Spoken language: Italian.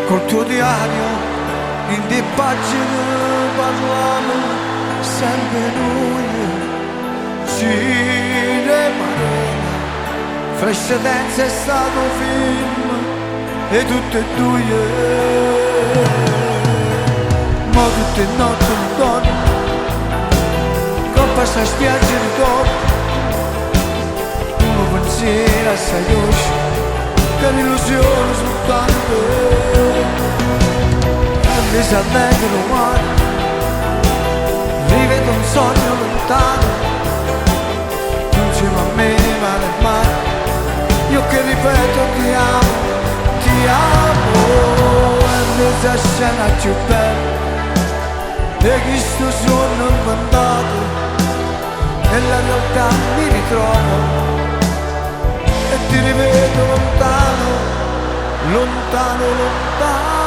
col tuo diario, in di pagine parlano sempre noi. Cinema Arena, Fresh Dance è stato un film e tutte e due, ma tutte e notte un dono, coppa sta spiaggia di dopo, uno pensiero assai dolce, che l'illusione soltanto, e mi sa meglio umano, rivedo un sogno lontano, insieme a me male male, io che ripeto ti amo, e questa scena più bella, e questo sogno incantato, nella realtà mi ritrovo, e ti rivedo lontano, lontano, lontano.